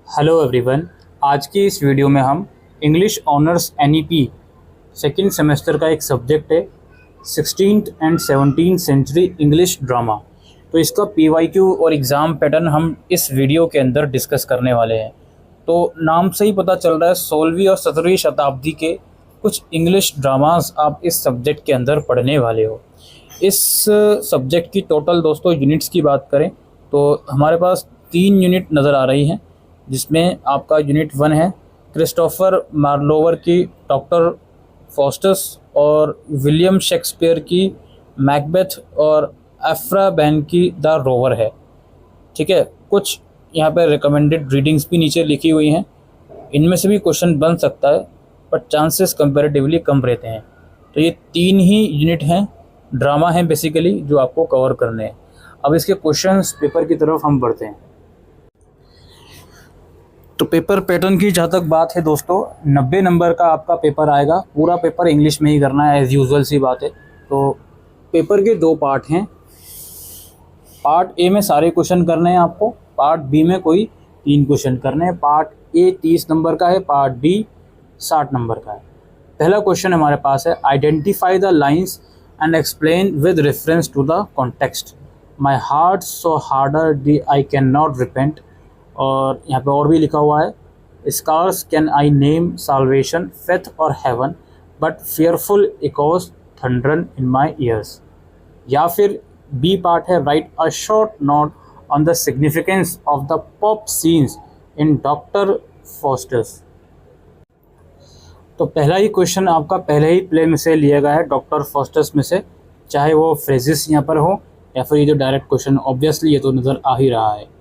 Hello everyone. आज की इस वीडियो में हम English honours NEP second semester का एक सब्जेक्ट है 16th and 17th century English drama. तो इसका पीवाईक्यू और एग्ज़ाम पैटर्न हम इस वीडियो के अंदर डिस्कस करने वाले हैं। तो नाम से ही पता चल रहा है 16वीं और 17वीं शताब्दी के कुछ इंग्लिश ड्रामास आप इस सब्जेक्ट के अंदर पढ़ने वाले हो। इस सब्जेक्ट की टोटल दोस्तों यूनिट्स की बात करें तो हमारे पास 3 यूनिट नज़र आ रही हैं, जिसमें आपका यूनिट 1 है क्रिस्टोफर मार्लोवर की डॉक्टर फॉस्टस और विलियम शेक्सपियर की मैकबेथ और एफ्रा बैन की द रोवर है। ठीक है, कुछ यहाँ पे रिकमेंडेड रीडिंग्स भी नीचे लिखी हुई हैं। इनमें से भी क्वेश्चन बन सकता है बट चांसेस कंपैरेटिवली कम रहते हैं। तो ये 3 ही यूनिट हैं, ड्रामा हैं बेसिकली, जो आपको कवर करने हैं। अब इसके क्वेश्चंस पेपर की तरफ हम बढ़ते हैं। तो पेपर पैटर्न की जहाँ तक बात है दोस्तों, 90 नंबर का आपका पेपर आएगा। पूरा पेपर इंग्लिश में ही करना है, एज़ यूजुअल सी बात है। तो पेपर के 2 पार्ट हैं। पार्ट ए में सारे क्वेश्चन करने हैं आपको, पार्ट बी में कोई 3 क्वेश्चन करने हैं। पार्ट ए 30 नंबर का है, पार्ट बी 60 नंबर का है। पहला क्वेश्चन हमारे पास है, identify the lines and explain with reference to the context. My heart so harder the I can not repent. और यहाँ पे और भी लिखा हुआ है, scarce can I name salvation faith और heaven but fearful echoes thunder in my ears. या फिर बी पार्ट है, write a short note on the significance of the pope scenes in doctor Faustus. तो पहला ही क्वेश्चन आपका पहले ही play में से लिया गया है, डॉक्टर फॉस्टर्स में से, चाहे वो फ्रेजेस यहाँ पर हो या फिर ये जो डायरेक्ट क्वेश्चन, ऑब्वियसली ये तो नज़र आ ही रहा है।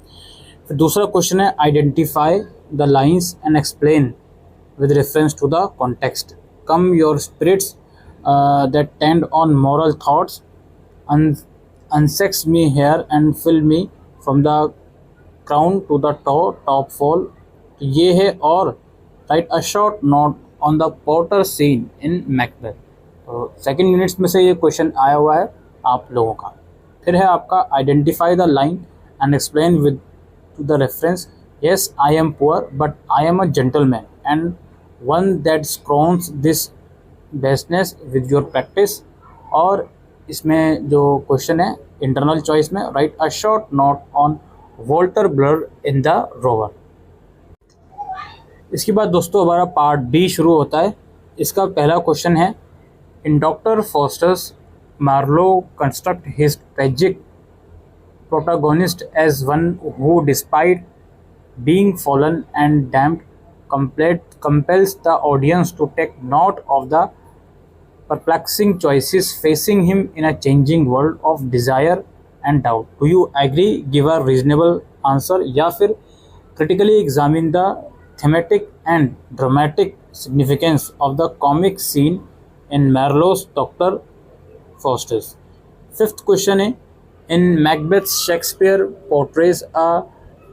फिर दूसरा क्वेश्चन है, identify the lines and explain with reference to the context. Come your spirits that tend on moral thoughts unsex me here and fill me from the crown to the top full. तो ये है, और write a short note on the porter scene in Macbeth. तो second units में से ये question आया हुआ है आप लोगों का। फिर है आपका, identify the line and explain with to the reference, yes I am poor but I am a gentleman and one that scorns this baseness with your practice। और इसमें जो क्वेश्चन है इंटरनल चॉइस में, right a short note on Walter blur in the rover. इसके बाद दोस्तों हमारा part B शुरू होता है। इसका पहला क्वेश्चन है, in doctor Faustus Marlowe construct his tragic protagonist as one who, despite being fallen and damned, compels the audience to take note of the perplexing choices facing him in a changing world of desire and doubt। Do you agree? Give a reasonable answer। या फिर critically examine the thematic and dramatic significance of the comic scene in Marlowe's Dr. Faustus। Fifth question है, in Macbeth, Shakespeare portrays a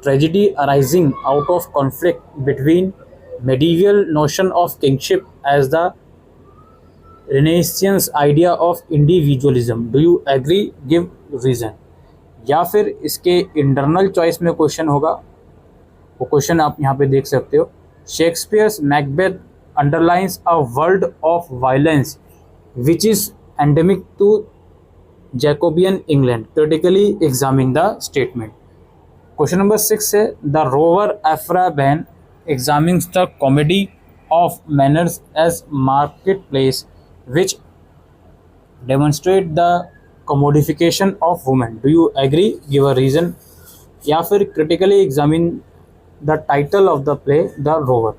tragedy arising out of conflict between medieval notion of kingship as the Renaissance idea of individualism। Do you agree? Give reason। या फिर इसके internal choice में question होगा, वो question आप यहाँ पे देख सकते हो, Shakespeare's Macbeth underlines a world of violence which is endemic to Jacobean England। Critically examine the statement। Question number 6 है, the rover Ephra Behn examines the comedy of manners as marketplace which demonstrate the commodification of women। Do you agree? Give a reason। या फिर critically examine the title of the play the rover।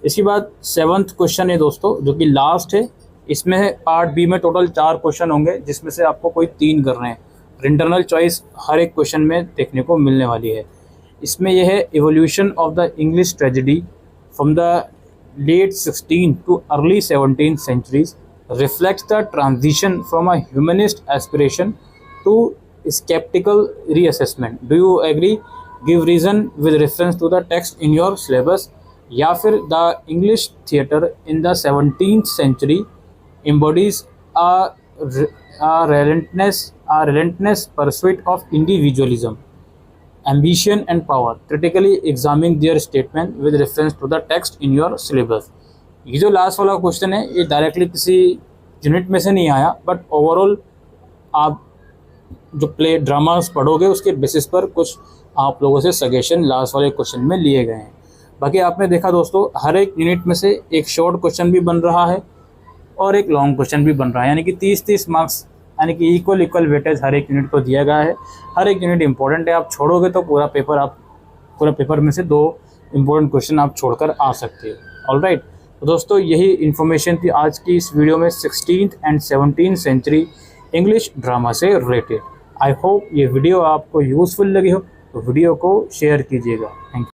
इसके बाद 7th question है दोस्तों, जो कि last है। इसमें पार्ट बी में टोटल 4 क्वेश्चन होंगे, जिसमें से आपको कोई 3 करने हैं। इंटरनल चॉइस हर एक क्वेश्चन में देखने को मिलने वाली है। इसमें यह है, evolution of the English tragedy from the late 16th to early 17th centuries reflects the transition from a humanist aspiration to sceptical reassessment. Do you agree? Give reason with reference to the text in your syllabus. या फिर the English theatre in the 17th century embodies a relentless pursuit of individualism। ambition and power, critically examining their statement with reference to the text in your syllabus। ये जो last वाला question है ये directly किसी unit में से नहीं आया, बट ओवरऑल आप जो प्ले ड्रामास पढ़ोगे उसके बेसिस पर कुछ आप लोगों से सजेशन लास्ट वाले क्वेश्चन में लिए गए हैं। बाकी आपने देखा दोस्तों, हर एक यूनिट में से एक शॉर्ट क्वेश्चन भी बन रहा है और एक लॉन्ग क्वेश्चन भी बन रहा है, यानी कि 30-30 मार्क्स, यानी कि इक्वल वेटेज हर एक यूनिट को दिया गया है। हर एक यूनिट इंपॉर्टेंट है, आप छोड़ोगे तो पूरा पेपर में से 2 इंपॉर्टेंट क्वेश्चन आप छोड़कर आ सकते हो। ऑलराइट, तो दोस्तों यही इन्फॉर्मेशन थी आज की इस वीडियो में 16th and 17th century English drama से रिलेटेड। आई होप ये वीडियो आपको यूज़फुल लगी हो, तो वीडियो को शेयर कीजिएगा। Thank you.